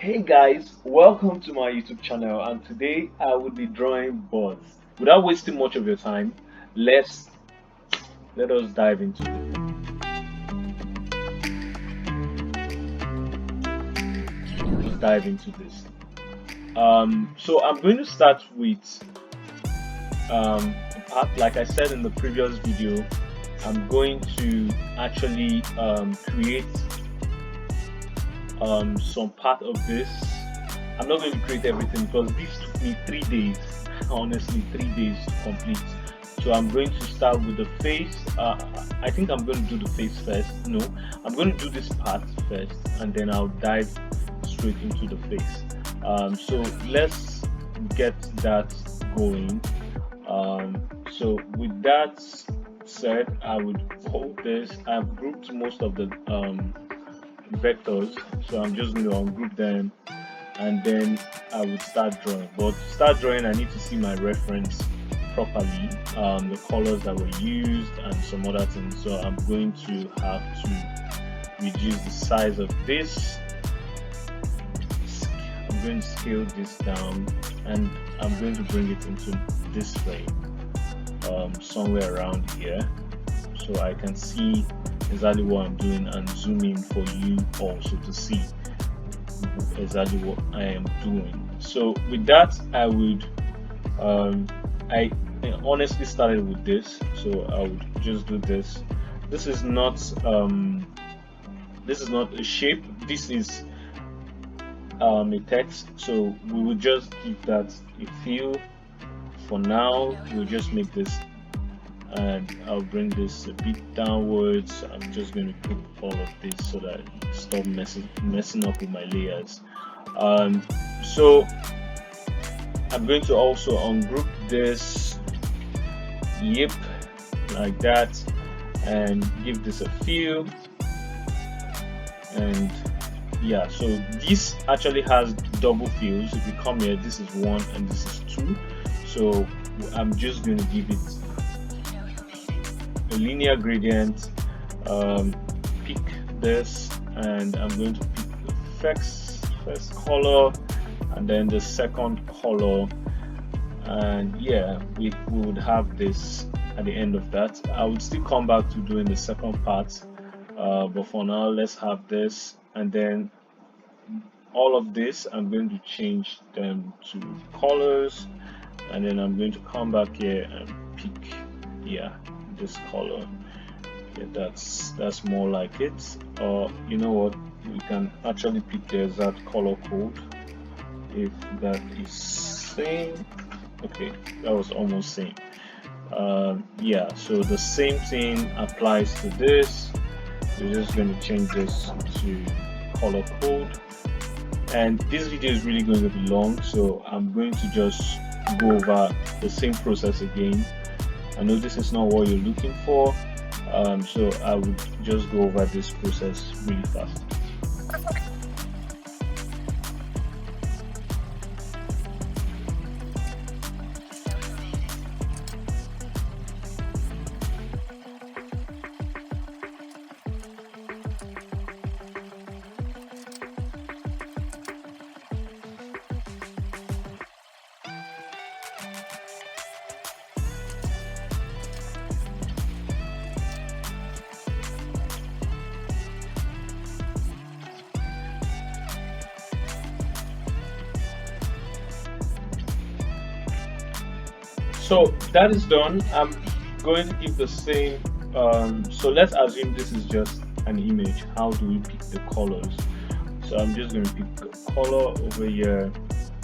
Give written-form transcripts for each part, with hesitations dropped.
Hey guys, welcome to my YouTube channel, and today I will be drawing birds. Without wasting much of your time, let's let us dive into this. Let's dive into this. So I'm going to start with a part. Like I said in the previous video, I'm going to actually create some part of this. I'm not going to create everything because this took me 3 days, honestly 3 days to complete. So I'm going to start with the face. I think I'm going to do the face first. No, I'm going to do this part first, and then I'll dive straight into the face. So let's get that going. So with that said, I would hold this. I've grouped most of the vectors, so I'm just going to ungroup them, and then I would start drawing. But to start drawing, I need to see my reference properly, the colors that were used and some other things. So I'm going to have to reduce the size of this. I'm going to scale this down, and I'm going to bring it into this frame, somewhere around here, so I can see exactly what I'm doing and zoom in for you also to see exactly what I am doing. So with that, I would I honestly started with this, so I would just do this. This is not a shape, this is a text, so we will just give that a feel. For now, we'll just make this, and I'll bring this a bit downwards. I'm just going to group all of this so that it stop messing up with my layers. So I'm going to also ungroup this, yep, like that, and give this a feel. And yeah, so this actually has double fields. If you come here, this is 1 and this is 2. So I'm just going to give it a linear gradient, pick this, and I'm going to pick the first color and then the second color, and yeah, we would have this at the end of that. I would still come back to doing the second part, but for now let's have this, and then all of this I'm going to change them to colors, and then I'm going to come back here and pick, yeah, this color. Yeah, that's more like it. Or you know what, we can actually pick the exact color code if that is same. Okay, that was almost same. Yeah, so the same thing applies to this. We're just going to change this to color code, and this video is really going to be long, so I'm going to just go over the same process again. I know this is not what you're looking for, so I would just go over this process really fast. So that is done. I'm going to give the same. So let's assume this is just an image. How do we pick the colors? So I'm just going to pick a color over here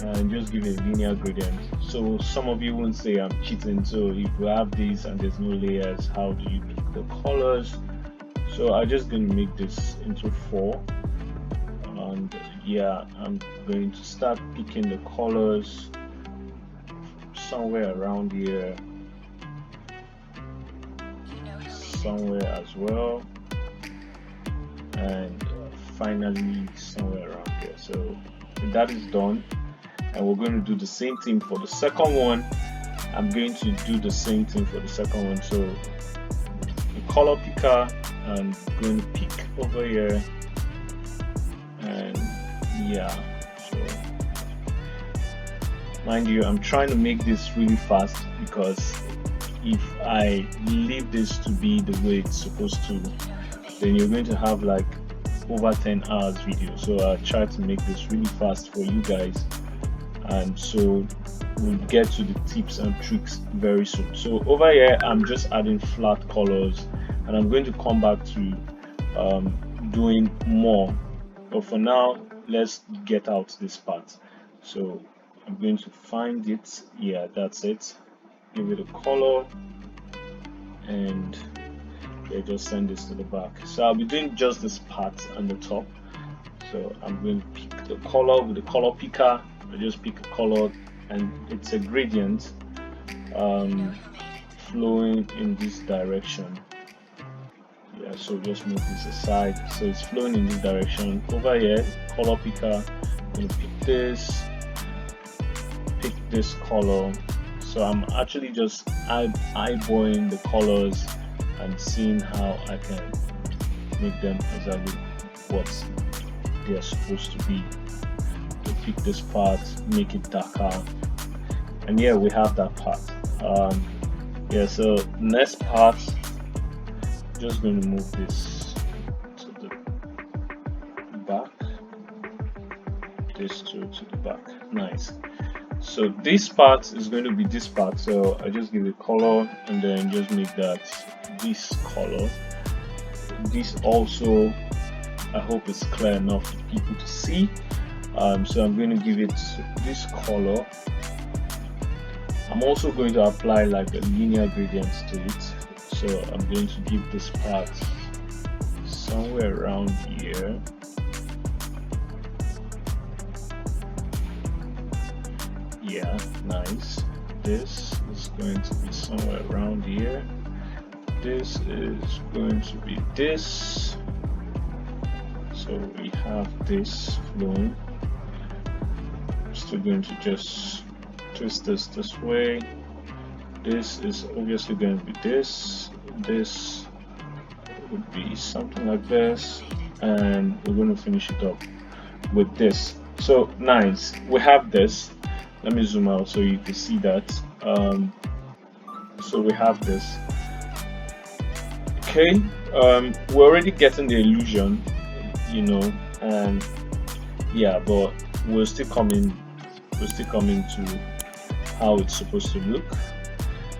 and just give it a linear gradient. So some of you won't say I'm cheating. So if you have this and there's no layers, how do you pick the colors? So I'm just going to make this into 4. And yeah, I'm going to start picking the colors somewhere around here, somewhere as well, and finally somewhere around here. So that is done, and we're going to do the same thing for the second one. I'm going to do the same thing for the second one. So the color picker, I'm going to pick over here, and yeah, Mind you, I'm trying to make this really fast because if I leave this to be the way it's supposed to, then you're going to have like over 10 hours video. So I'll try to make this really fast for you guys, and so we'll get to the tips and tricks very soon. So over here I'm just adding flat colors, and I'm going to come back to doing more, but for now let's get out this part. So I'm going to find it. Yeah, that's it. Give it a color, and yeah, just send this to the back. So I'll be doing just this part and the top. So I'm going to pick the color with the color picker. I just pick a color, and it's a gradient flowing in this direction. Yeah, so just move this aside. So it's flowing in this direction. Over here, color picker, I'm going to pick this color. So I'm actually just eyeballing the colors and seeing how I can make them exactly what they are supposed to be. To pick this part, make it darker, and yeah, we have that part. Yeah, so next part, just going to move this to the back, this to the back. Nice. So this part is going to be this part, so I just give it color and then just make that this color. This also, I hope it's clear enough for people to see. So I'm going to give it this color. I'm also going to apply like a linear gradient to it, so I'm going to give this part somewhere around here. Yeah, nice. This is going to be somewhere around here. This is going to be this. So we have this flowing. Still going to just twist this way. This is obviously going to be this. This would be something like this, and we're going to finish it up with this. So nice, we have this. Let me zoom out so you can see that. So we have this. Okay, we're already getting the illusion, you know, and yeah, but we're still coming to how it's supposed to look.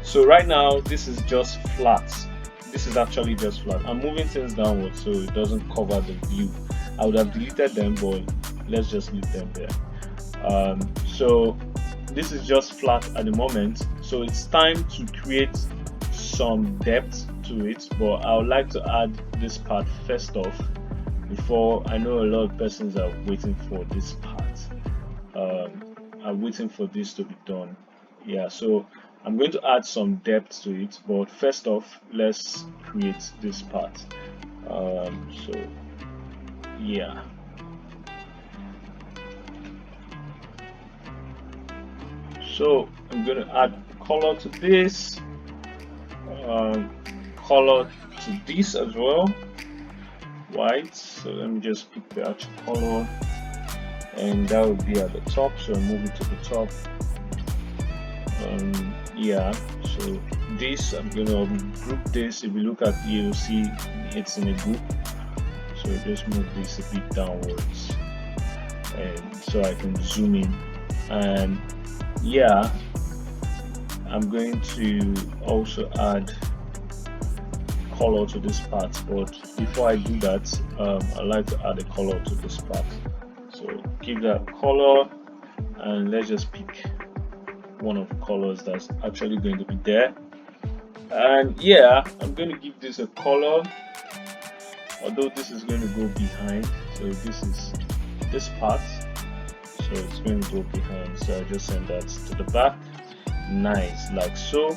So right now this is just flat. This is actually just flat. I'm moving things downwards so it doesn't cover the view. I would have deleted them, but let's just leave them there. So this is just flat at the moment, so it's time to create some depth to it, but I would like to add this part first off, before. I know a lot of persons are waiting for this part. I'm waiting for this to be done. Yeah, so I'm going to add some depth to it, but first off let's create this part. So yeah, so I'm going to add color to this, color to this as well, white. So let me just pick the actual color, and that will be at the top, so I move it to the top. Yeah, so this, I'm going to group this. If you look at here, you'll see it's in a group, so just move this a bit downwards, and so I can zoom in. And yeah, I'm going to also add color to this part, but before I do that, I like to add a color to this part. So give that color, and let's just pick one of the colors that's actually going to be there. And yeah, I'm going to give this a color, although this is going to go behind. So this is this part, so it's going to go behind, so I just send that to the back. Nice, like so.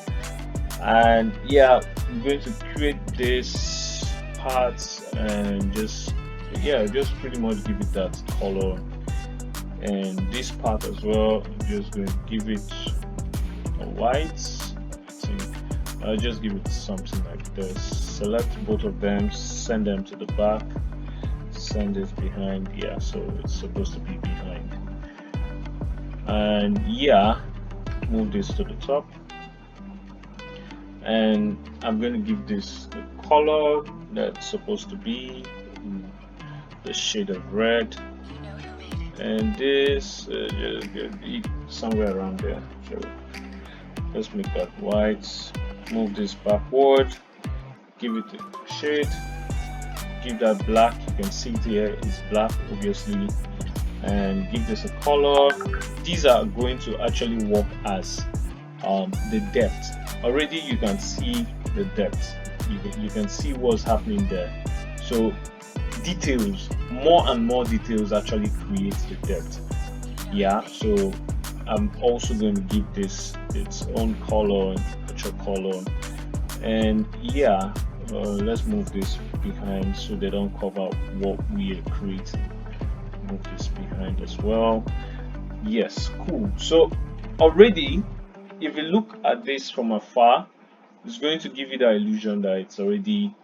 And yeah, I'm going to create this part and just pretty much give it that color. And this part as well, I'm just going to give it a white. I think I'll just give it something like this. Select both of them, send them to the back, send it behind. Yeah, so it's supposed to be behind. And yeah, move this to the top, and I'm going to give this the color that's supposed to be the shade of red, and this just be somewhere around there. So let's make that white, move this backward, give it a shade, give that black. You can see it here is black obviously, and give this a color. These are going to actually work as the depth. Already you can see the depth, you can see what's happening there. So details, more and more details actually create the depth. Yeah, so I'm also going to give this its own color, picture color, and yeah, let's move this behind so they don't cover what we are creating. Move this behind as well. Yes, cool. So already, if you look at this from afar, it's going to give you the illusion that it's already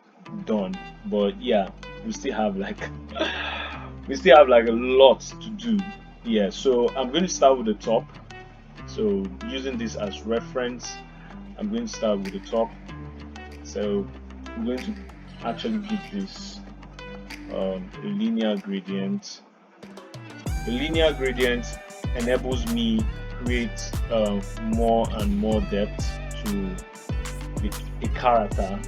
done. But yeah, we still have like a lot to do. Yeah, so I'm going to start with the top. So using this as reference, I'm going to start with the top. So I'm going to actually give this a linear gradient. The linear gradient enables me create more and more depth to a character.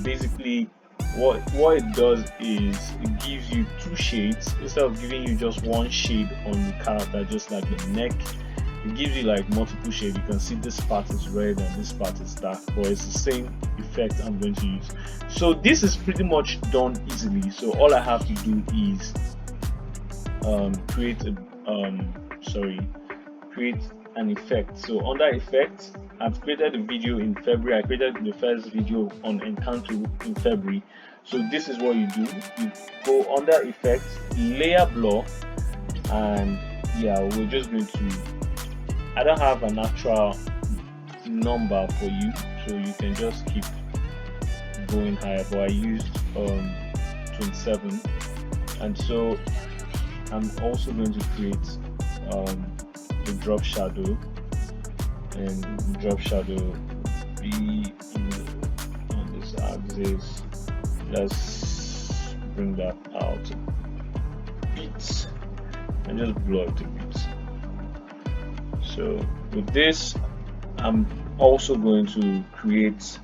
Basically, what it does is it gives you two shades instead of giving you just one shade on the character, just like the neck. It gives you like multiple shades. You can see this part is red and this part is dark, but it's the same effect I'm going to use. So this is pretty much done easily. So all I have to do is create an effect. So under effect, I've created a video in February. I created the first video on Encanto in February. So this is what you do. You go under effect, layer blur, and yeah, we're just going to, I don't have an actual number for you, so you can just keep going higher, but I used 27. And so I'm also going to create a drop shadow, and drop shadow be on this axis. Let's bring that out a bit and just blur it a bit. So with this, I'm also going to create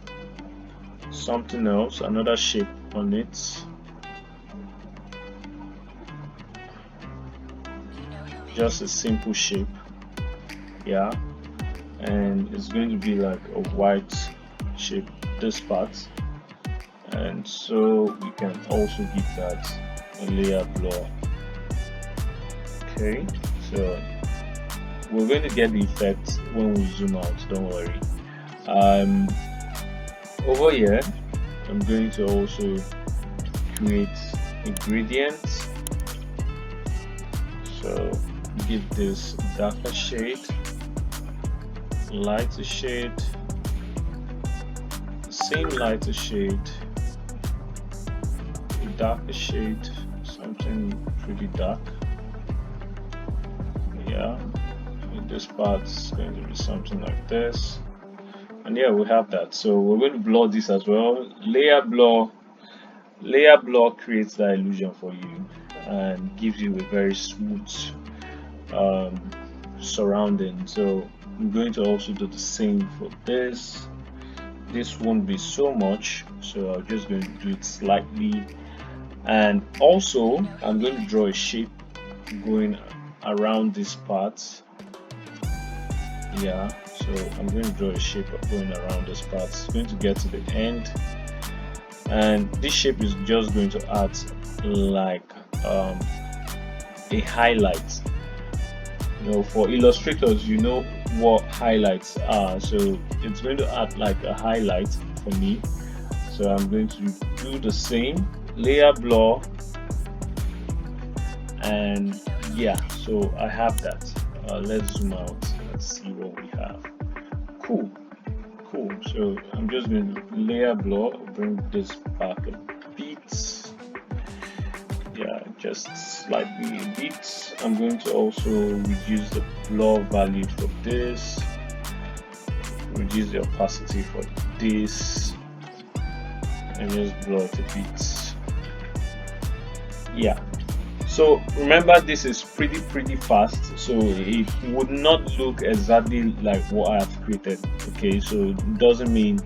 something else, another shape on it. Just a simple shape, yeah, and it's going to be like a white shape, this part, and so we can also give that a layer blur. Okay, so we're going to get the effect when we zoom out, don't worry. Over here I'm going to also create a gradient. So give this darker shade, lighter shade, same lighter shade, a darker shade, something pretty dark. Yeah, this part is going to be something like this, and yeah, we have that. So we're going to blur this as well. Layer blur creates that illusion for you and gives you a very smooth surrounding. So I'm going to also do the same for this. This won't be so much, so I'm just going to do it slightly, and also I'm going to draw a shape going around this part. Yeah, so I'm going to draw a shape going around this part. It's going to get to the end, and this shape is just going to add like a highlight. You know, for illustrators, you know what highlights are, so it's going to add like a highlight for me. So I'm going to do the same, layer blur, and yeah, so I have that. Let's zoom out, let's see what we have. Cool. So I'm just going to layer blur, bring this back a bit. Yeah, just slightly a bit. I'm going to also reduce the blur value for this, reduce the opacity for this, and just blur it a bit. Yeah, so remember, this is pretty fast, so it would not look exactly like what I have created. Okay, so it doesn't mean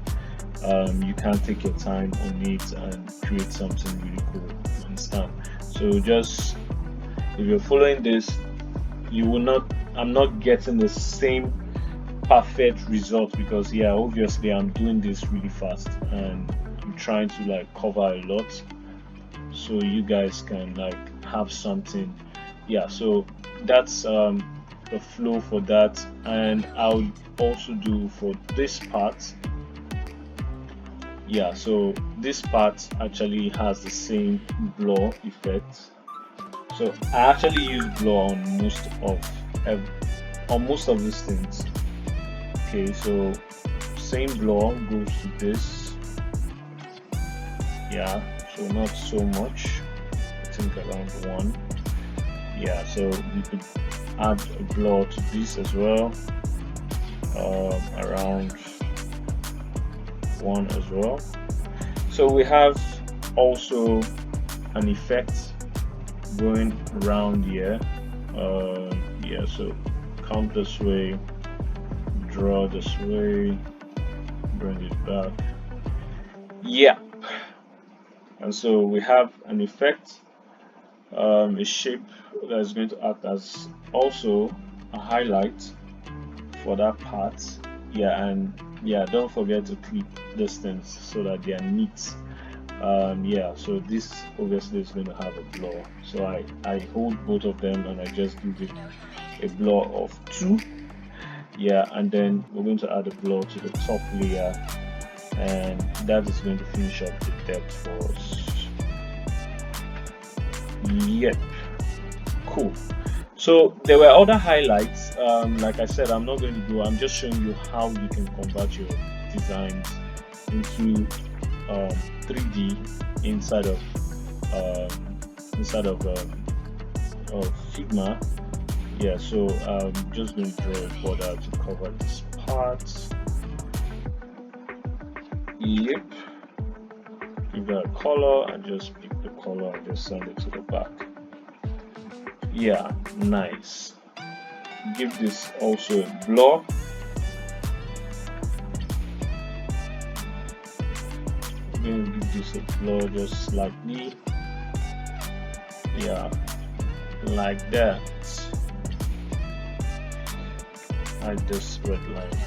you can't take your time on it and create something really cool. Understand? So just, if you're following this, you will not, I'm not getting the same perfect result, because yeah, obviously I'm doing this really fast and I'm trying to like cover a lot, so you guys can like have something. Yeah, so that's the flow for that. And I'll also do for this part. Yeah, so this part actually has the same blur effect. So I actually use blur on most of these things. Okay, so same blur goes to this. Yeah, so not so much, I think around 1. Yeah, so we could add a blur to this as well, around 1 as well. So we have also an effect going around here. Yeah, so count this way, draw this way, bring it back. Yeah, and so we have an effect, a shape that is going to act as also a highlight for that part. Yeah, and yeah, don't forget to clip these things so that they are neat. Yeah, so this obviously is going to have a blur, so I hold both of them and I just give it a blur of 2. Yeah, and then we're going to add a blur to the top layer, and that is going to finish up the depth for us. Yep, cool. So there were other highlights. Like I said, I'm not going to go, I'm just showing you how you can convert your designs into 3D inside of Figma. Yeah, so I'm just going to draw a border to cover this part. Yep, give that a color and just pick the color and just send it to the back. Yeah, nice. Give this also a blur. I'm going to give this a blur just slightly. Yeah, like that. Hide this red line.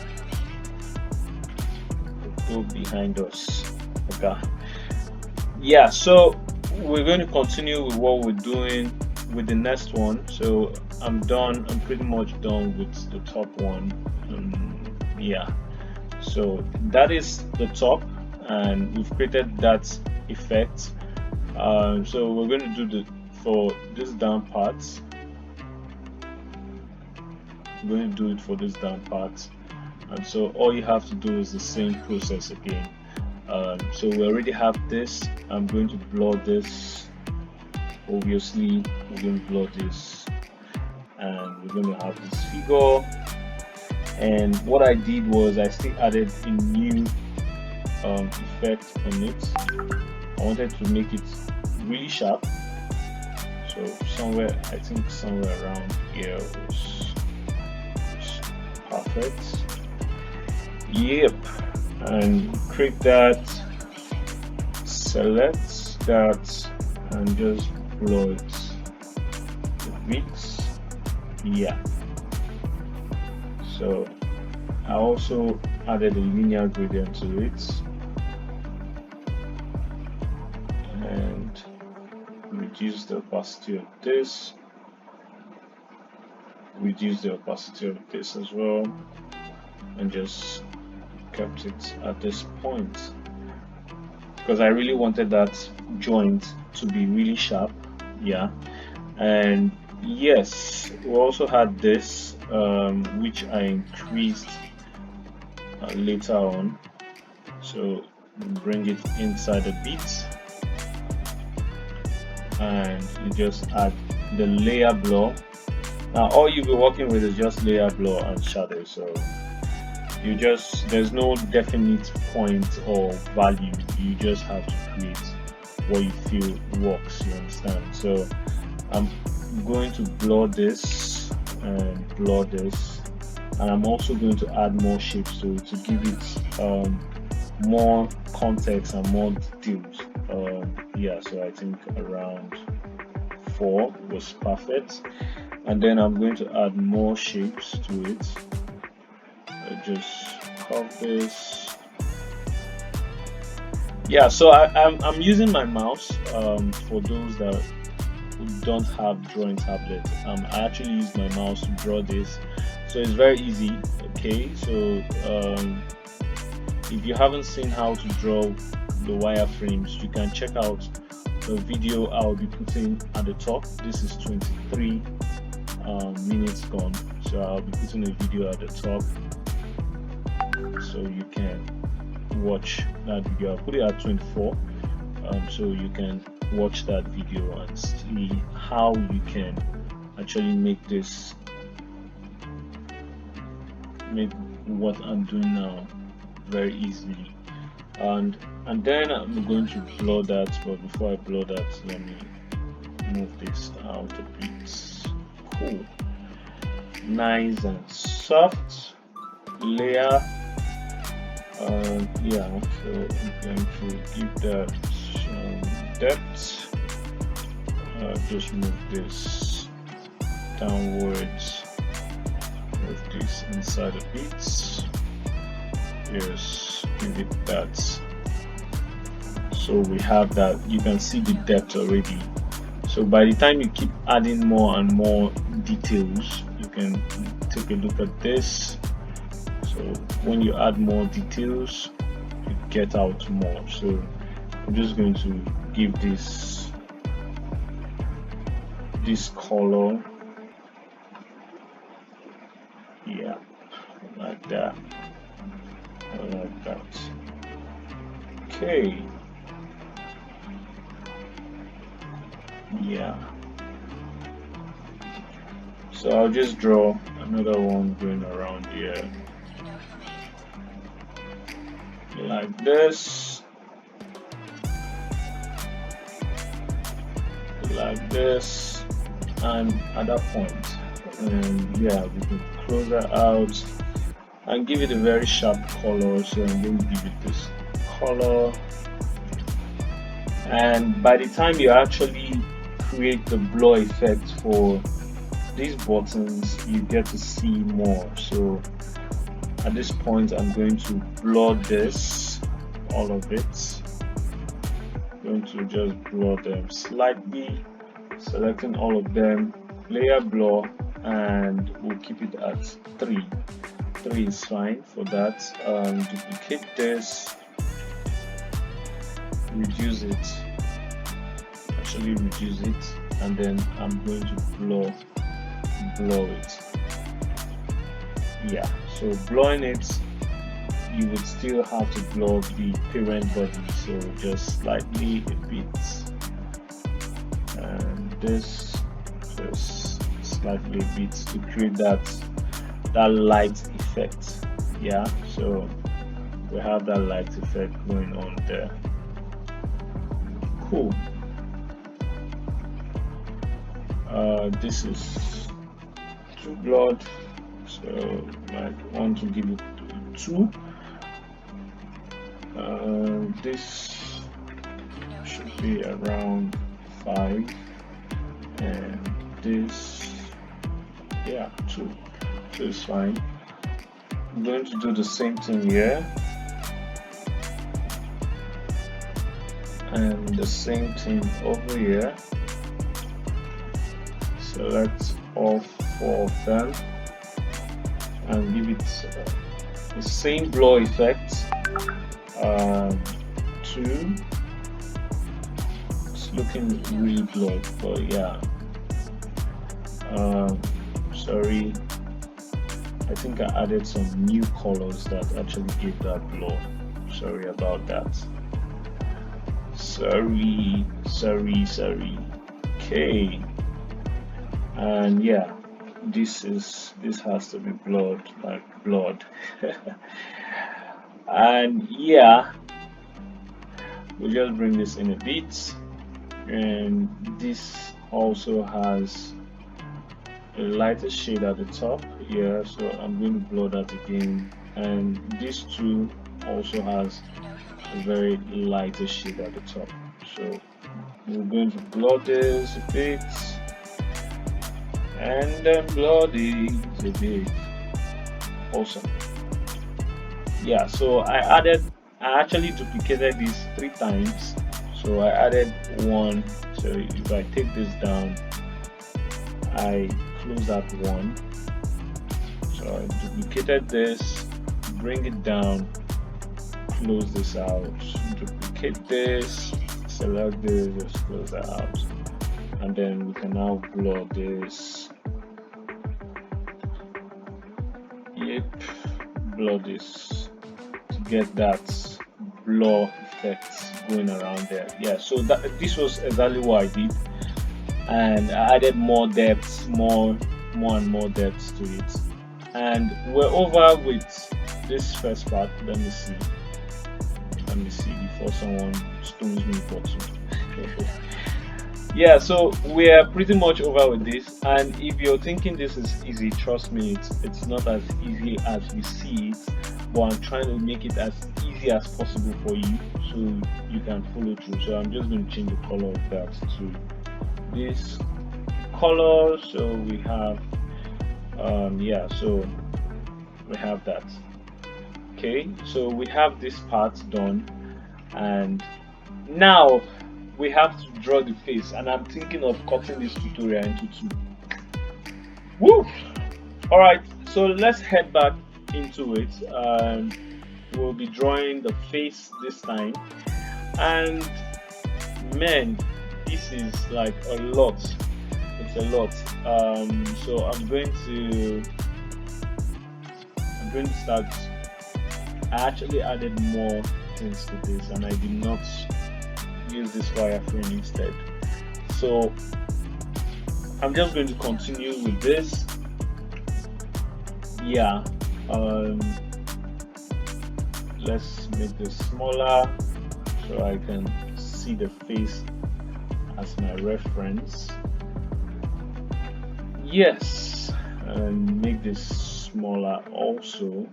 Go behind us. Okay. Yeah, so we're going to continue with what we're doing with the next one. So I'm done. I'm pretty much done with the top one. Yeah, so that is the top, and we've created that effect. So we're going to do for this down part. We're going to do it for this down part, and so all you have to do is the same process again. So we already have this. I'm going to blur this. Obviously, we're going to blur this, and we're going to have this figure. And what I did was I still added a new effect on it. I wanted to make it really sharp. So somewhere, I think somewhere around here was perfect. Yep, and click that, select that, and just blur it a bit. Yeah, so I also added a linear gradient to it and reduce the opacity of this, reduce the opacity of this as well, and just kept it at this point because I really wanted that joint to be really sharp. Yeah, and yes, we also had this which I increased later on, so bring it inside a bit, and you just add the layer blur. Now all you'll be working with is just layer blur and shadow, so there's no definite point or value. You just have to create what you feel works, you understand? So I'm going to blur this and blur this, and I'm also going to add more shapes to it to give it more context and more details. Yeah, so I think around 4 was perfect, and then I'm going to add more shapes to it. I just curve this. Yeah, so I'm using my mouse. For those that don't have drawing tablet, I actually use my mouse to draw this, so it's very easy. Okay, so if you haven't seen how to draw the wireframes, you can check out the video I'll be putting at the top. This is 23 minutes gone, so I'll be putting a video at the top so you can watch that video. I'll put it at 24, so you can watch that video and see how you can actually make what I'm doing now very easily. And then I'm going to blur that, but before I blur that, let me move this out a bit. Cool, nice and soft layer. Yeah, so I'm going to give that some depth. Just move this downwards, move this inside a bit. Yes, give it that. So we have that. You can see the depth already. So by the time you keep adding more and more details, you can take a look at this. So when you add more details, you get out more. So I'm just going to give this color, yeah, like that, like that. Okay, yeah, so I'll just draw another one going around here like this, like this, and at that point, yeah, we can close that out and give it a very sharp color. So I'm going to give it this color, and by the time you actually create the blur effect for these buttons, you get to see more. So at this point, I'm going to blur this, all of it. I'm going to just blur them slightly, selecting all of them, layer blur, and we'll keep it at 3. 3 is fine for that. Duplicate this, reduce it, actually reduce it, and then I'm going to blur it. Yeah, so blurring it, you would still have to blur the parent body, so just slightly a bit, and this just slightly a bit to create that light effect. Yeah, so we have that light effect going on there. Cool. This is too blurred, so I want to give it 2. This should be around 5, and this, yeah, 2. So it's fine. I'm going to do the same thing here, and the same thing over here. Select all 4 of them and give it the same blur effect. 2. It's looking really blurred, but yeah. Sorry, I think I added some new colors that actually gave that blur. Sorry about that. Sorry. Okay, and yeah, this has to be blurred, like blood. And yeah, we'll just bring this in a bit, and this also has a lighter shade at the top. Yeah, so I'm going to blur that again, and this too also has a very lighter shade at the top. So we're going to blur this a bit, and then blur this a bit. Awesome. Yeah, so I actually duplicated this 3 times. So I added one. So if I take this down, I close that one. So I duplicated this, bring it down, close this out, duplicate this, select this, just close that out, and then we can now blur this. Yep, blur this to get that blur effect going around there. Yeah, so this was exactly what I did, and I added more depth, more and more depth to it. And we're over with this first part. Let me see before someone stones me for two. Yeah, so we're pretty much over with this, and if you're thinking this is easy, trust me, it's not as easy as we see it, but I'm trying to make it as easy as possible for you so you can follow through. So I'm just going to change the color of that to this color. So we have yeah, so we have that. Okay, so we have this part done, and now we have to draw the face, and I'm thinking of cutting this tutorial into 2. Woo! Alright, so let's head back into it. We'll be drawing the face this time, and man, this is like a lot. It's a lot. So I'm going to start. I actually added more things to this, and I did not use this wireframe instead. So I'm just going to continue with this. Yeah, let's make this smaller so I can see the face as my reference. Yes, and make this smaller also.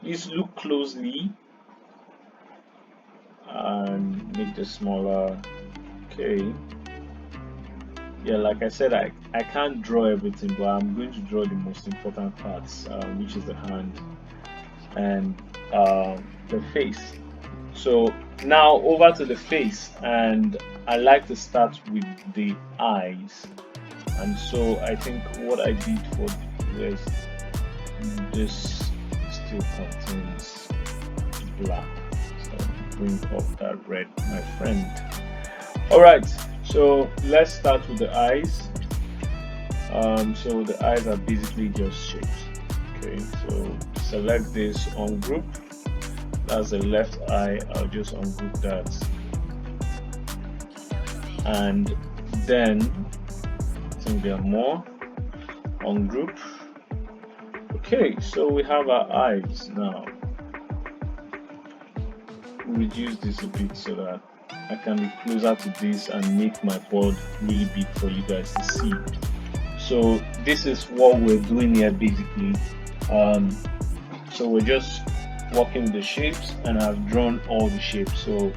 Please look closely and make this smaller. Okay, yeah, like I said, I can't draw everything, but I'm going to draw the most important parts, which is the hand and the face. So now over to the face, and I like to start with the eyes. And so I think what I did for was this still contains black, so bring up that red, my friend. Alright, so let's start with the eyes. So the eyes are basically just shapes. Okay, so select this on group. That's the left eye. I'll just ungroup that, and then I think there are more on group. Okay, so we have our eyes now. Reduce this a bit so that I can be closer to this and make my board really big for you guys to see. So this is what we're doing here basically. So we're just working with the shapes, and I've drawn all the shapes. So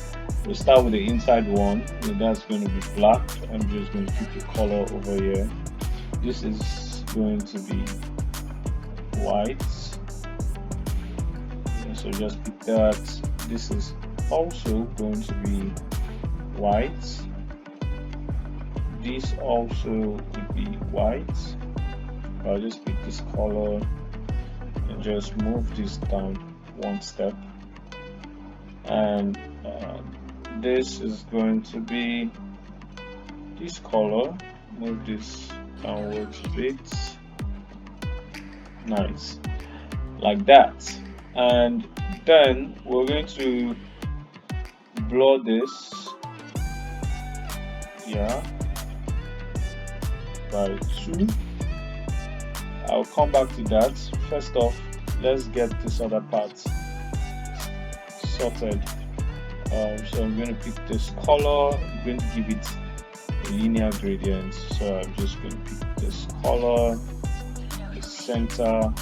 we'll start with the inside one, and that's going to be black. I'm just going to keep the color over here. This is going to be white. Yeah, so just pick that. This is also going to be white. This also would be white. I'll just pick this color and just move this down one step, and this is going to be this color. Move this downwards a bit. Nice, like that. And then we're going to blur this. yeah, by 2. I'll come back to that. First off, let's get this other part sorted. So I'm going to pick this color. I'm going to give it a linear gradient. So I'm just going to pick this color, the center,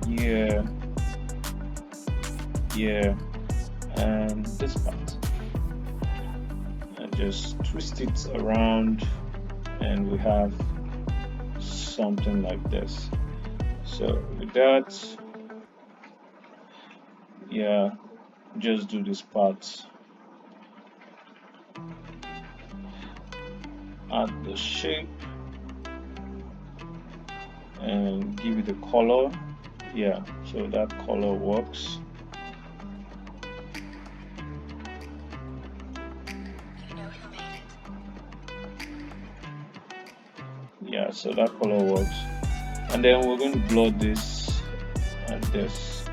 here, here, and this part, and just twist it around, and we have something like this. So with that, yeah, just do this part, add the shape, and give it a color. Yeah, so that color works. Yeah, so that color works. And then we're going to blur this and this.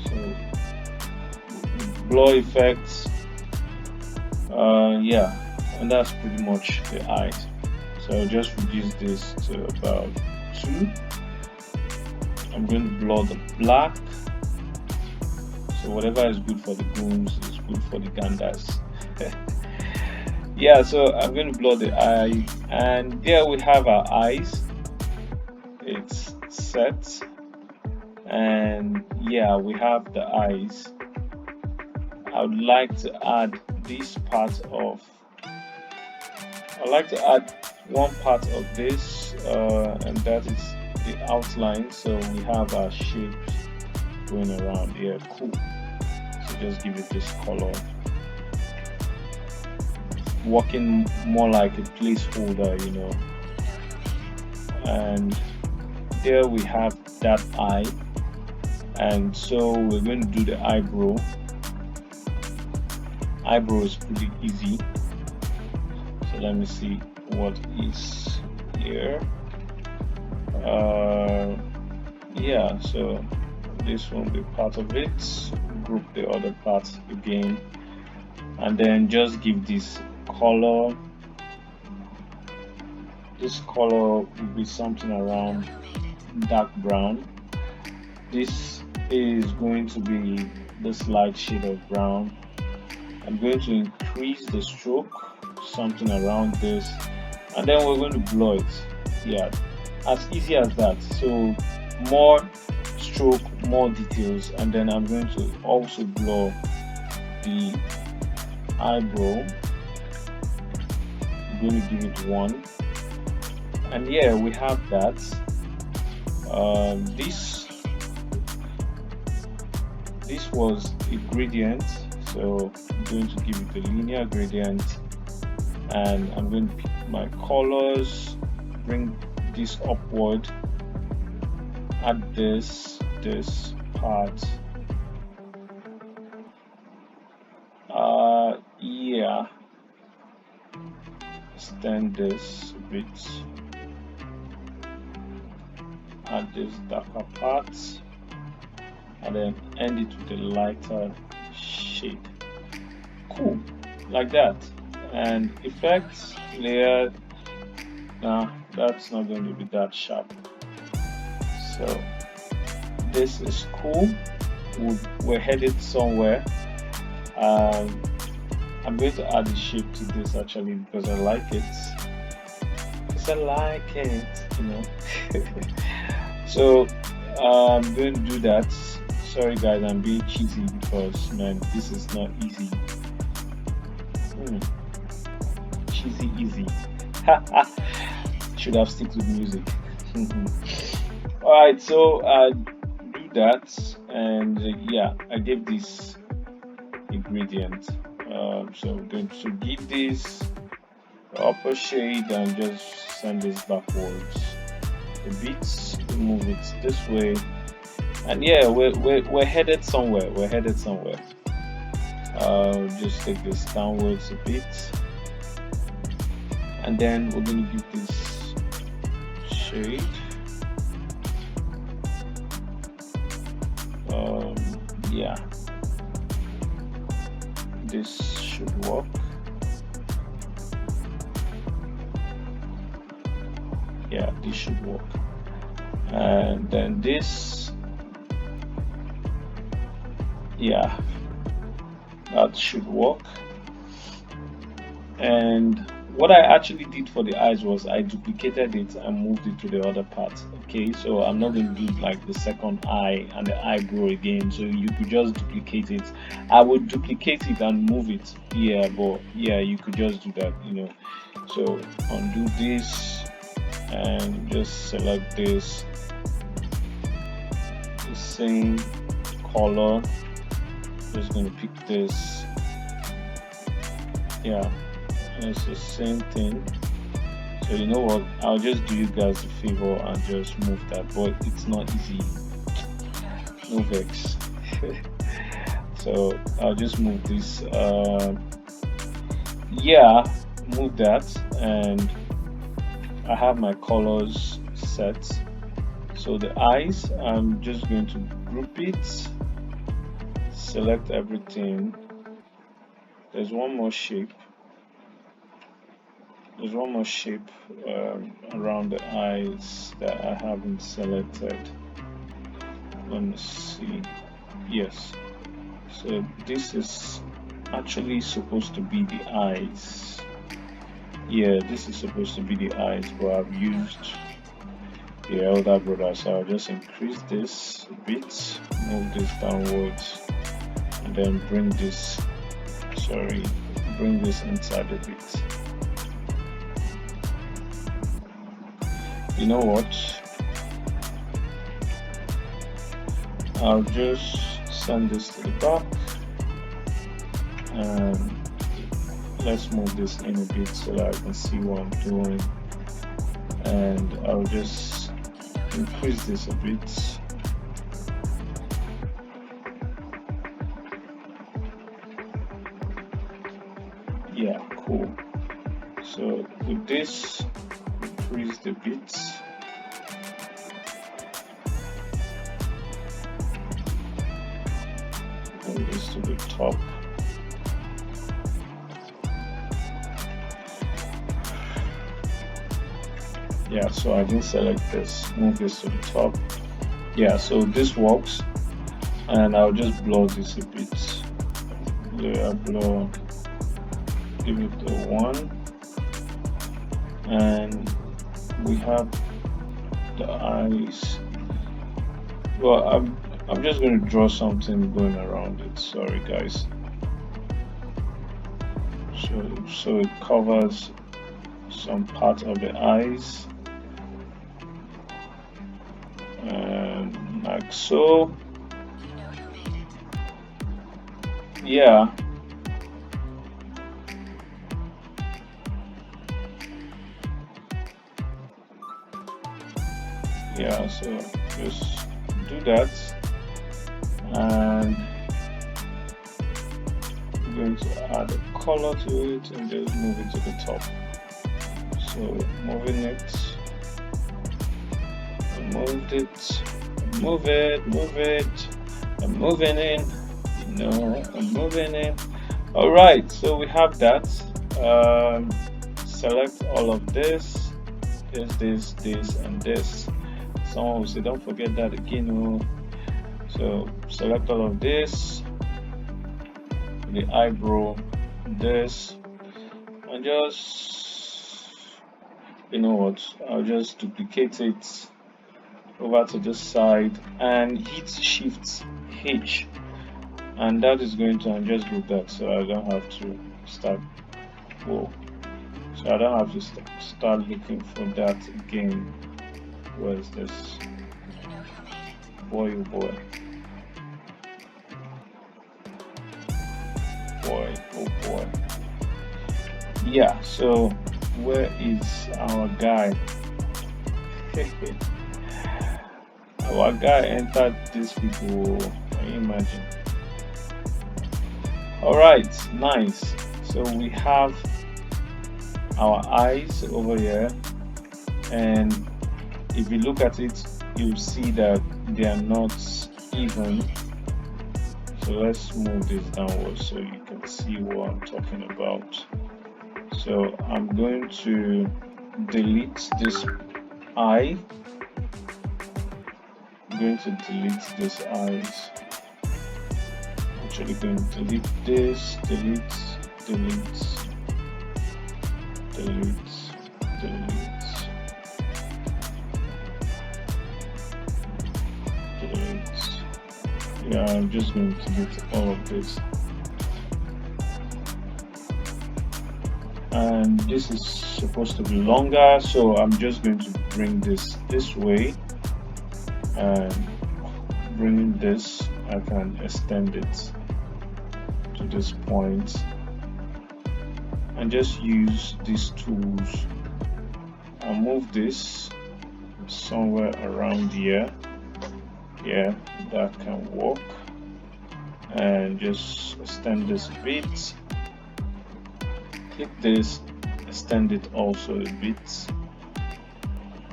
So blur effects, yeah, and that's pretty much the eye. So I'll just reduce this to about 2. I'm going to blur the black. So whatever is good for the goons is good for the ganders. Yeah, so I'm going to blur the eye, and there we have our eyes. It's set, and yeah, we have the eyes. I would like to add this part of. I'd like to add one part of this, and that is the outline. So we have our shapes going around here. Cool. So just give it this color, working more like a placeholder, you know. And there we have that eye, and so we're going to do the eyebrow. Eyebrow is pretty easy. So let me see what is here. Yeah, so this will be part of it. Group the other parts again, and then just give this color. This color will be something around dark brown. This is going to be this light shade of brown. I'm going to increase the stroke, something around this, and then we're going to blur it. Yeah, as easy as that. So more stroke, more details, and then I'm going to also blur the eyebrow. I'm going to give it 1, and yeah, we have that. This was a gradient, so I'm going to give it a linear gradient, and I'm going to pick my colors, bring this upward, add this part. Yeah, extend this a bit, add this darker part, and then end it with a lighter shade. Cool, like that. And effects layer, nah, that's not going to be that sharp. So this is cool. We're headed somewhere. I'm going to add a shape to this actually because I like it. You know. So I'm going to do that. Sorry guys, I'm being cheesy because man, this is not easy. Cheesy easy. Should have stick with music. Alright, so do that, and yeah, I gave this a gradient. So I'm going to give this upper shade and just send this backwards a bit, move it this way, and yeah, we're headed somewhere. Just take this downwards a bit, and then we're going to give this shade. Yeah, this should work. Yeah, this should work. And then this, yeah, that should work. And what I actually did for the eyes was I duplicated it and moved it to the other part. Okay, so I'm not going to do like the second eye and the eyebrow again, so you could just duplicate it. I would duplicate it and move it, yeah, but yeah, you could just do that, you know. So undo this and just select this, the same color. Just going to pick this, yeah, and it's the same thing. So you know what, I'll just do you guys a favor and just move that, but it's not easy, no vex. So I'll just move this, yeah, move that, and I have my colors set. So the eyes, I'm just going to group it, select everything. There's one more shape around the eyes that I haven't selected. Let me see. Yes, so this is actually supposed to be the eyes. Yeah, this is supposed to be the eyes, but I've used the elder brother, so I'll just increase this a bit, move this downwards, and then bring this inside a bit. You know what, I'll just send this to the back, and let's move this in a bit so that I can see what I'm doing, and I'll just increase this a bit. Yeah, cool. So with this, increase the bits. Bring this to the top. Yeah, so I didn't select this, move this to the top. Yeah, so this works, and I'll just blur this a bit. Layer blur, give it a 1, and we have the eyes. Well, I'm just going to draw something going around it. Sorry guys. So it covers some part of the eyes, and like so. Yeah. Yeah, so just do that, and I'm going to add a color to it and just move it to the top. So moving it, I moved it, move it, I'm moving in, you know, I'm moving in. All right, so we have that. Select all of this, this, and this. Someone will say, don't forget that again. Oh. So select all of this, the eyebrow, this, and just, you know what, I'll just duplicate it over to this side and hit Shift H, and that is going to, and just group that so I don't have to start, whoa, so I don't have to start looking for that again. Where's this? Boy, oh boy. Boy, oh boy. Yeah, so where is our guy? Our guy entered this people. Can you imagine? Alright, nice. So we have our eyes over here, and if you look at it, you'll see that they are not even. So let's move this downwards so you can see what I'm talking about. So I'm going to delete this eye. I'm going to delete these eyes. Actually going to delete this, delete, delete, delete, delete, delete. Yeah, I'm just going to delete all of this. And this is supposed to be longer, so I'm just going to bring this way, and bringing this, I can extend it to this point and just use these tools and move this somewhere around here. Yeah, that can work. And just extend this a bit. Click this, extend it also a bit,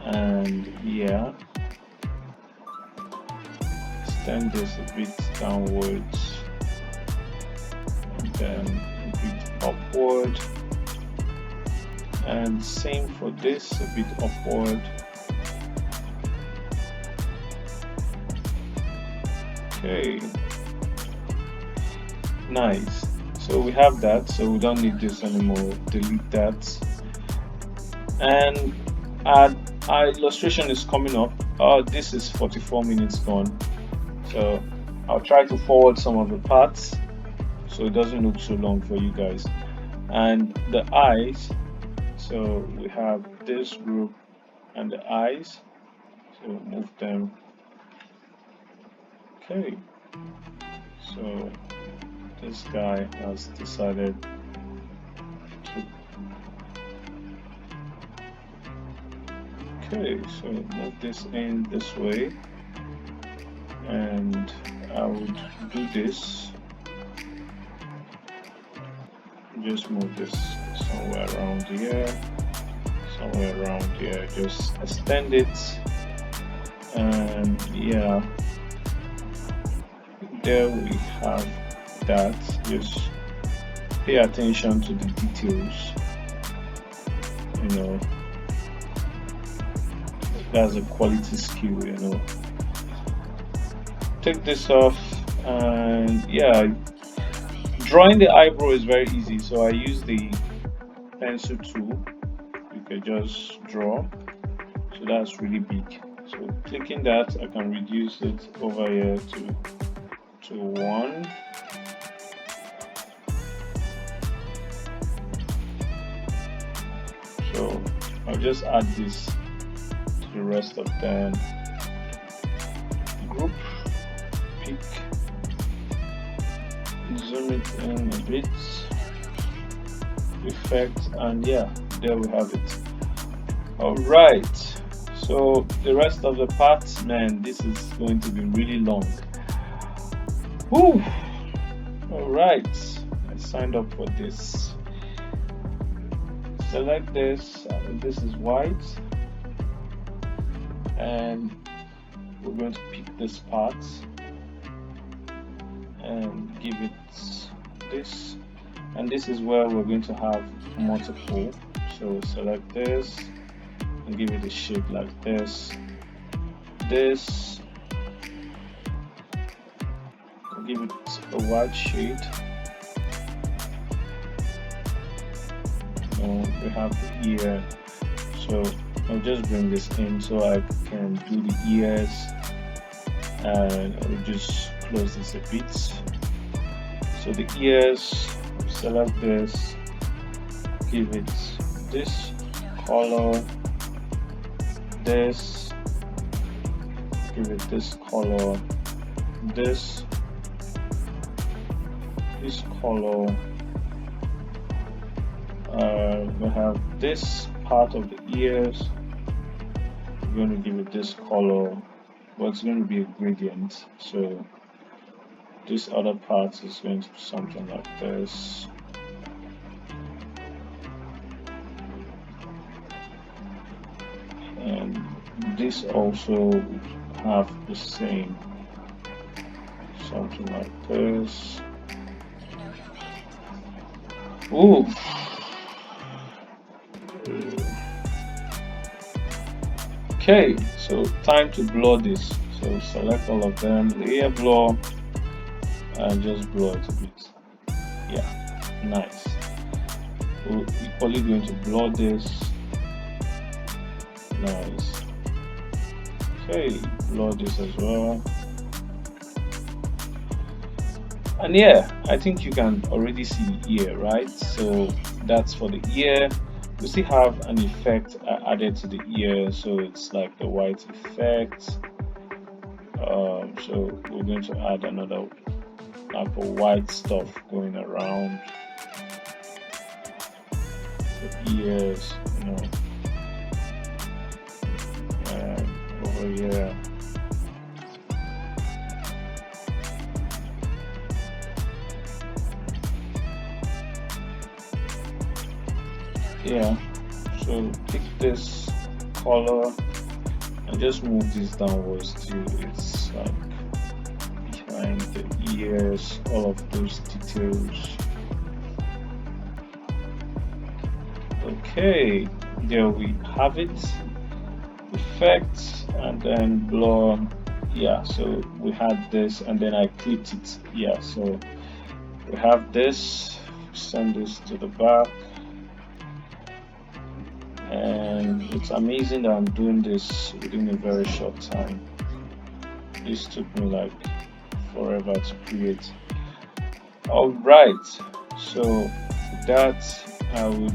and yeah, extend this a bit downwards, and then a bit upward, and same for this, a bit upward. Okay, nice. So we have that, so we don't need this anymore. Delete that. And our illustration is coming up. Oh, this is 44 minutes gone. So I'll try to forward some of the parts so it doesn't look so long for you guys. And the eyes, so we have this group and the eyes. So move them. Okay. So this guy has decided to. Okay, so move this in this way, and I would do this. Just move this somewhere around here, somewhere around here. Just extend it, and yeah, there we have that. Just pay attention to the details, you know. That's a quality skill, you know. Take this off, and yeah, drawing the eyebrow is very easy. So I use the pencil tool. You can just draw. So that's really big. So clicking that, I can reduce it over here to 1. So I'll just add this to the rest of them. Group, pick, zoom it in a bit, effect, and yeah, there we have it. All right, so the rest of the parts, man, this is going to be really long. Whew. All right, I signed up for this. Select this, this is white, and we're going to pick this part and give it this, and this is where we're going to have multiple. So select this and give it a shape like this, give it a white shade. We have the ear, so I'll just bring this in so I can do the ears, and I'll just close this a bit. So the ears, select this, give it this color, this, give it this color, this color. We have this part of the ears. We're going to give it this color, but it's going to be a gradient. So this other part is going to be something like this. And this also have the same, something like this. Ooh. Okay, so time to blur this. So select all of them, layer blur, and just blur it a bit. Yeah, nice. We're equally going to blur this. Nice. Okay, blur this as well. And yeah, I think you can already see the ear, right? So that's for the ear. We still have an effect added to the ear, so it's like the white effect. So we're going to add another type of white stuff going around the ears, and over here. Yeah, so pick this color and just move this downwards till it's like behind the ears, all of those details. Okay, there we have it. Effects and then blur. Yeah, so we had this and then I clicked it. Yeah, so we have this. Send this to the back. And it's amazing that I'm doing this within a very short time. This took me like forever to create. All right, so with that I'll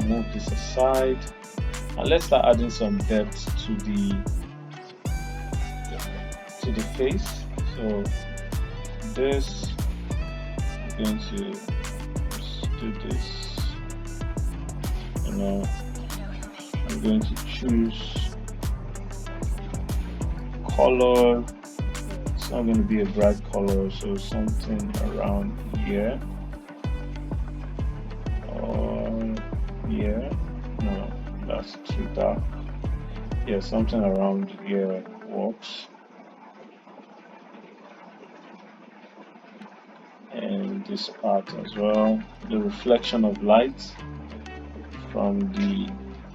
move this aside and let's start adding some depth to the face. So this, I'm going to do this. I'm going to choose color. It's not going to be a bright color, so something around here or here. No, that's too dark. Yeah, something around here works. And this part as well, the reflection of light from the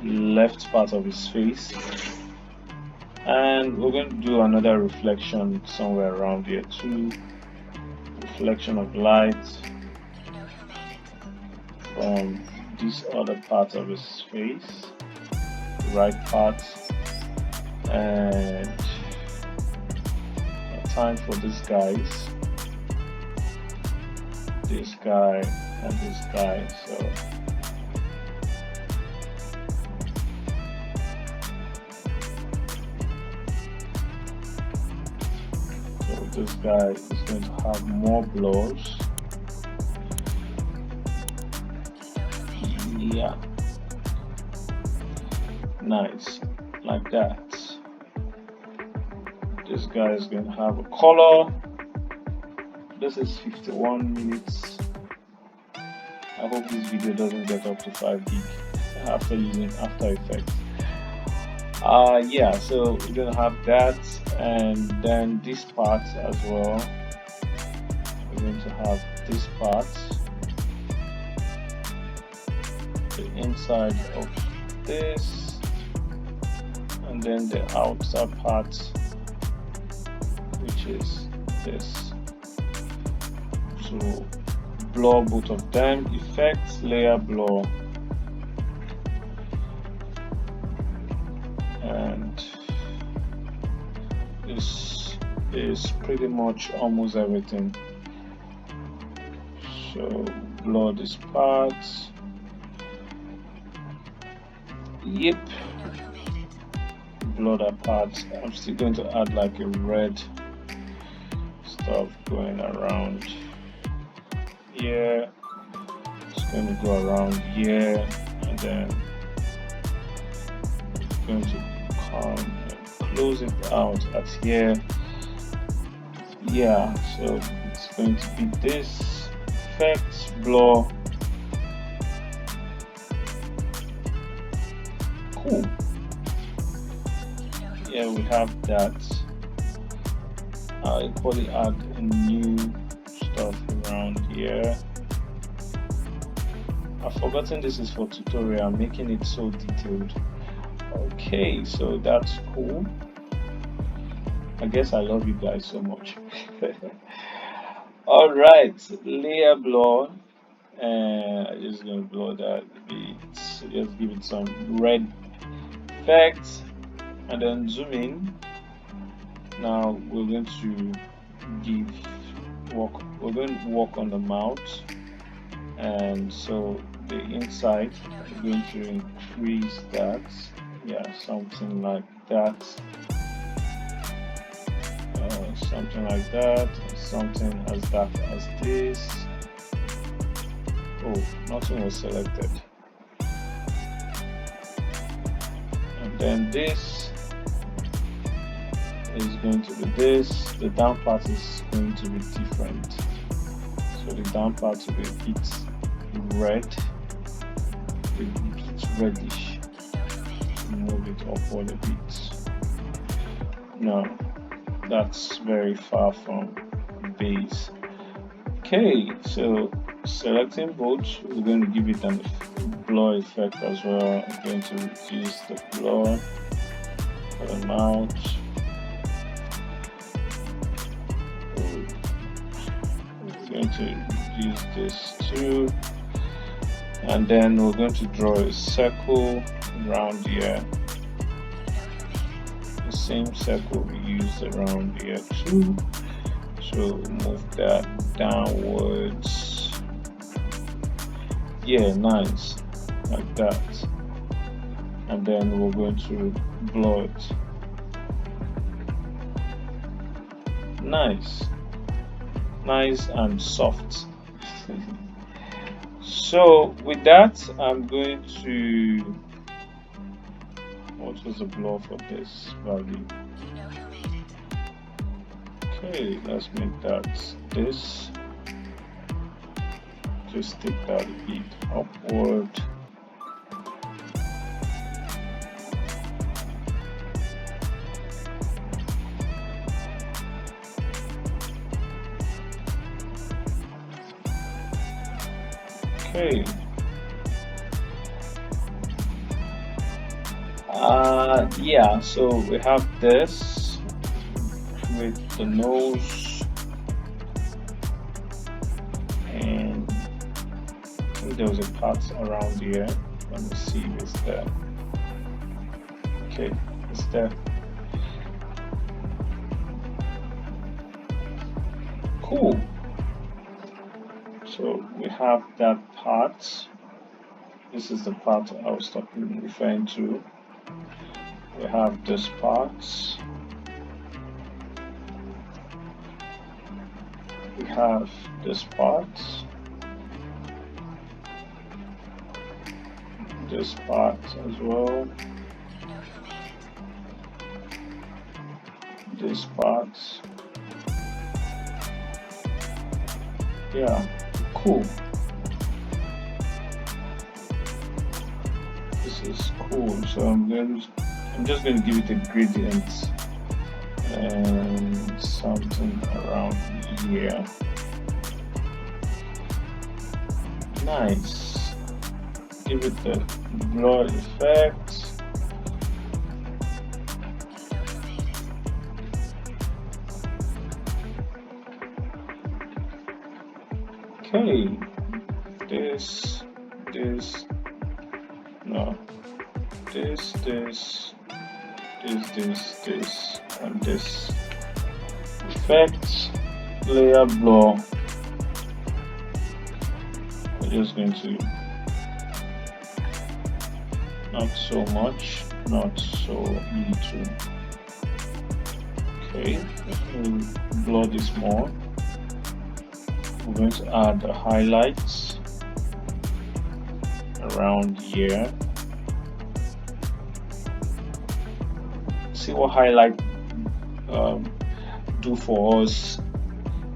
left part of his face, and we're going to do another reflection somewhere around here too. Reflection of light from this other part of his face, the right part, and time for these guys, this guy and this guy. So this guy is going to have more blurs. Yeah, nice, like that. This guy is going to have a color. This is 51 minutes. I hope this video doesn't get up to 5 gig after using After Effects. Yeah, so we're gonna have that, and then this part as well. We're going to have this part, the inside of this, and then the outside part, which is this. So blur both of them. Effects, layer blur, and this is pretty much almost everything. So blur this part. Yep, blur that part. I'm still going to add like a red stuff going around here. It's going to go around here, and then it's going to come and close it out at here. Yeah, so it's going to be this effect, blur. Cool. Yeah, we have that. I'll equally add a new stuff around here. I've forgotten this is for tutorial. I'm making it so detailed. Okay, so that's cool. I guess I love you guys so much. All right, layer blur. I'm just gonna blur that a bit. So just give it some red effect, and then zoom in. Now we're going to we're going to work on the mouth, and so the inside we're going to increase that, yeah, something like that, something like that, something as dark as this. Oh, nothing was selected. And then this is going to be this. The down part is going to be different. So the down part will be a bit red, a bit reddish. Move it upward a bit. No, that's very far from base. Okay, so selecting both, we're going to give it an blur effect as well. I'm going to reduce the blur for the mouth. We're going to use this too, and then we're going to draw a circle around here. The same circle we used around here too. So move that downwards. Yeah, nice, like that. And then we're going to blur it. Nice and soft. So with that, I'm going to, what was the blur for this value? Okay, let's make that this. Just take that a bit upward. Okay. Yeah, so we have this with the nose, and I think there was a part around here. Let me see if it's there. Okay, it's there. Cool. So we have that part. This is the part I was referring to. We have this part. We have this part. This part as well. This part. Yeah, cool. This is cool. So I'm just going to give it a gradient and something around here. Nice. Give it the blur effect. Okay, this, no, this, and this. Effect, layer blur. We're just going to, not so much, not so little. Okay, we'll blur this more. We're going to add the highlights around here. See what highlight do for us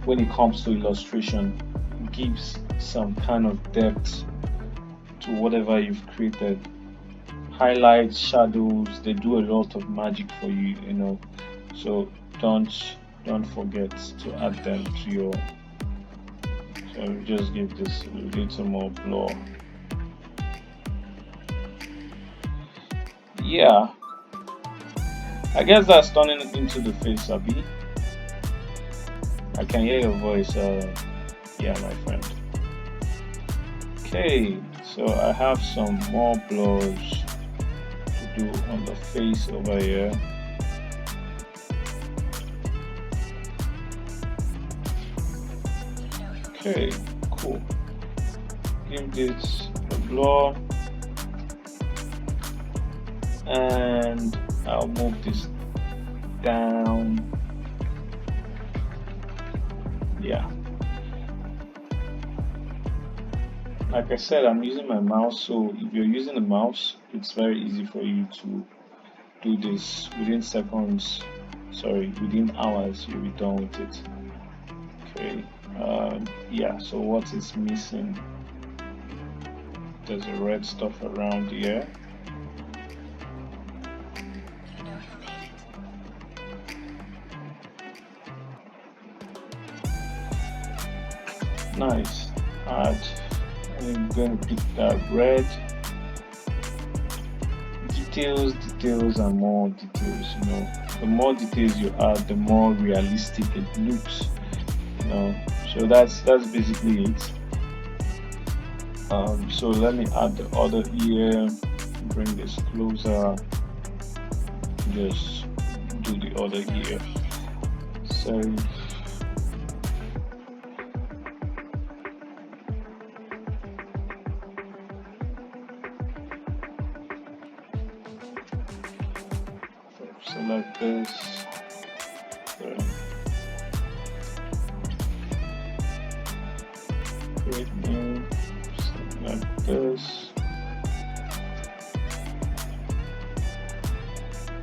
when it comes to illustration. It gives some kind of depth to whatever you've created. Highlights, shadows, they do a lot of magic for you, you know. So don't forget to add them to your. So just give this a little more blur. yeah, I guess that's turning it into the face, Abby. I can hear your voice, yeah, my friend. Okay, so I have some more blurs to do on the face over here. Okay, cool. Give this a blur, and I'll move this down. Yeah, like I said, I'm using my mouse, so if you're using a mouse, it's very easy for you to do this within seconds. Sorry, within hours, you'll be done with it. Okay, yeah, so what is missing? There's a red stuff around here. Nice. Add. I'm going to pick that red. Details, and more details. You know, the more details you add, the more realistic it looks. You know, so that's basically it. So let me add the other ear. Bring this closer. Just do the other ear. So select this, create new, select this,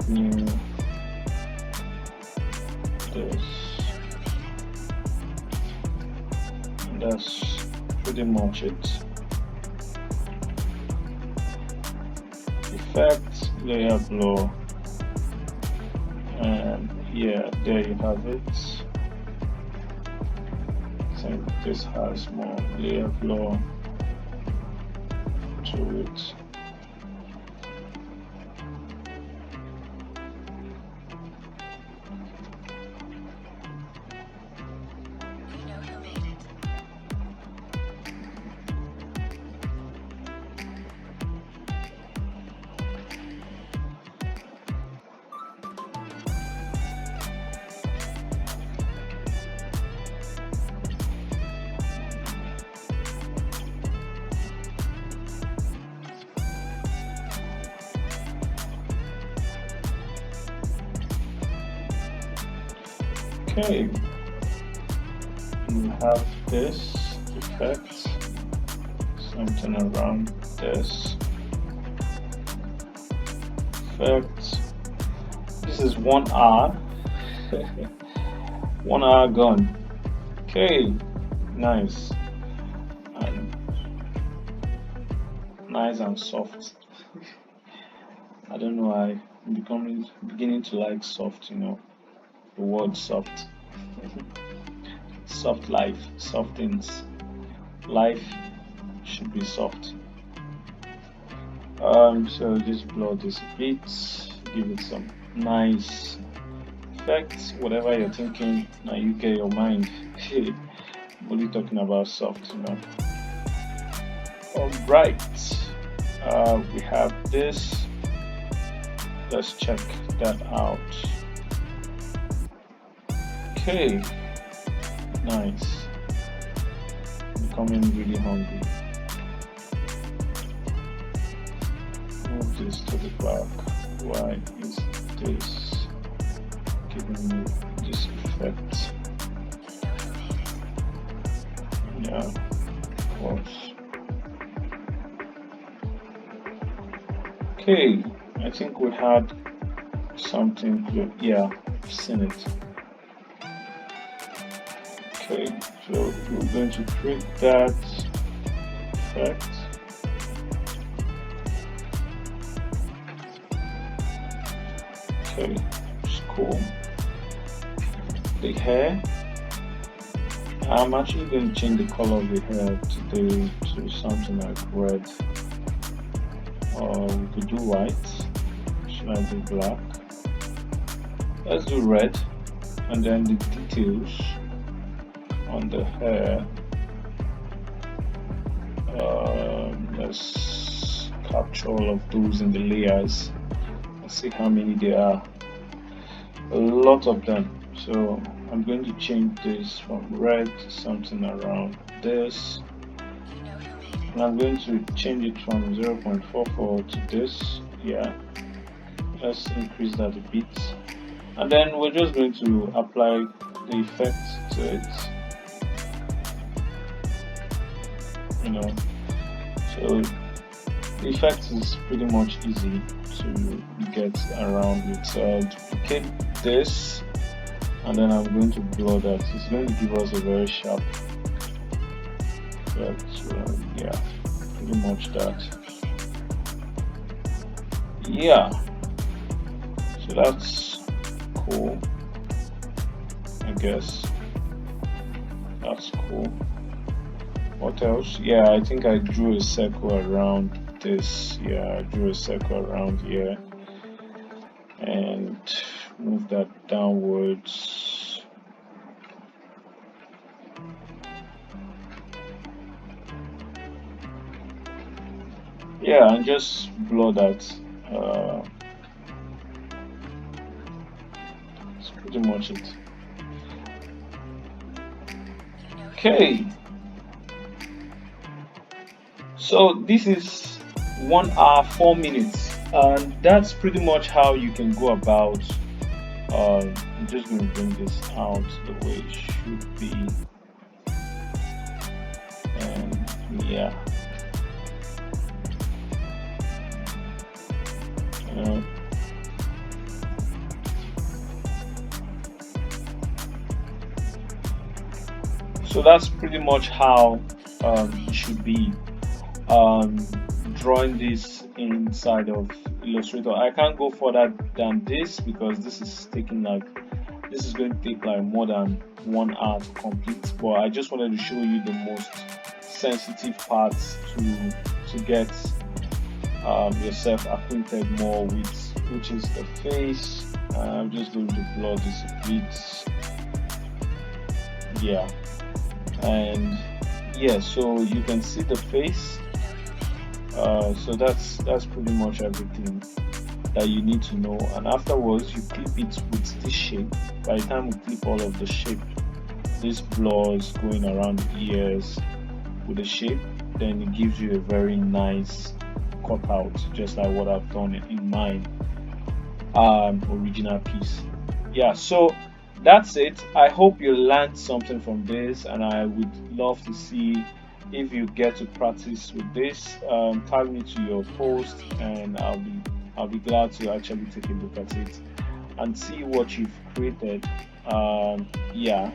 new, this, and that's pretty much it. Effect, layer blur. And yeah, there you have it. I think this has more layer blur to it. Okay, you have this effect, something around this effect. This is 1 hour. 1 hour gone. Okay, nice and soft. I don't know why I'm beginning to like soft, you know. The word soft. Soft life, soft things. Life should be soft. So just blur this a bit, give it some nice effects, whatever you're thinking. Now you get your mind. I'm only talking about soft, you know. Alright, we have this. Let's check that out. Okay, nice. Becoming really hungry. Move this to the back. Why is this giving me this effect? Yeah, of course. Okay, I think we had something good. Yeah, I've seen it. Okay, so we're going to create that effect. Okay, it's cool. The hair. I'm actually going to change the color of the hair today to something like red. Or we could do white. Should I do black? Let's do red, and then the details on the hair. Let's capture all of those in the layers. Let's see how many there are. A lot of them. So I'm going to change this from red to something around this, and I'm going to change it from 0.44 to this. Yeah, let's increase that a bit, and then we're just going to apply the effect to it, you know. So the effect is pretty much easy to get around with. Duplicate this, and then I'm going to blur that. It's going to give us a very sharp effect. Yeah, pretty much that. Yeah, so that's cool, I guess. That's cool. What else? Yeah, I think I drew a circle around this. Yeah, I drew a circle around here and move that downwards. Yeah, and just blur that. That's pretty much it. Okay. So this is 1 hour 4 minutes, and that's pretty much how you can go about. I'm just going to bring this out the way it should be, and yeah. So that's pretty much how it should be. Drawing this inside of Illustrator. I can't go further than this because this is taking this is going to take like more than 1 hour to complete, but I just wanted to show you the most sensitive parts to get yourself acquainted more with, which is the face. I'm just going to blur this a bit. Yeah, and yeah, so you can see the face. So that's pretty much everything that you need to know, and afterwards you clip it with this shape. By the time we clip all of the shape, this blurs going around the ears with the shape, then it gives you a very nice cutout, just like what I've done in my original piece. Yeah, so that's it. I hope you learned something from this, and I would love to see if you get to practice with this. Tag me to your post, and I'll be glad to actually take a look at it and see what you've created. Yeah,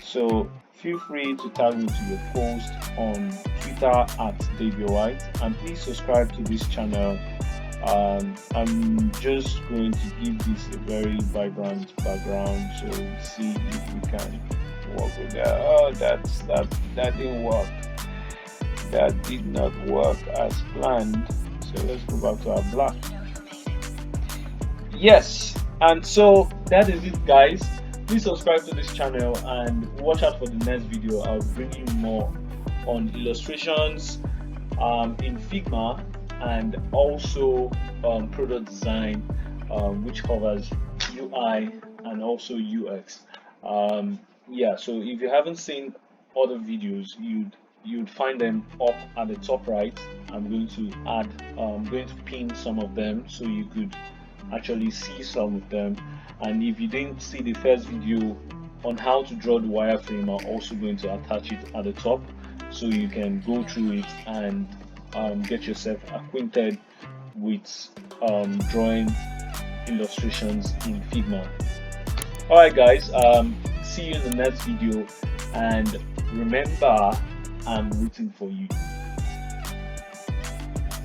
so feel free to tag me to your post on Twitter @DavyWhite, and please subscribe to this channel. I'm just going to give this a very vibrant background, so see if we can work with that. Oh, that didn't work. That did not work as planned. So let's go back to our black. Yes, and so that is it, guys. Please subscribe to this channel and watch out for the next video. I'll bring you more on illustrations in Figma, and also product design, which covers UI and also UX. Yeah, so if you haven't seen other videos, you'd find them up at the top right. I'm going to pin some of them so you could actually see some of them. And if you didn't see the first video on how to draw the wireframe, I'm also going to attach it at the top so you can go through it and get yourself acquainted with drawing illustrations in Figma. Alright guys, see you in the next video, and remember, I'm rooting for you.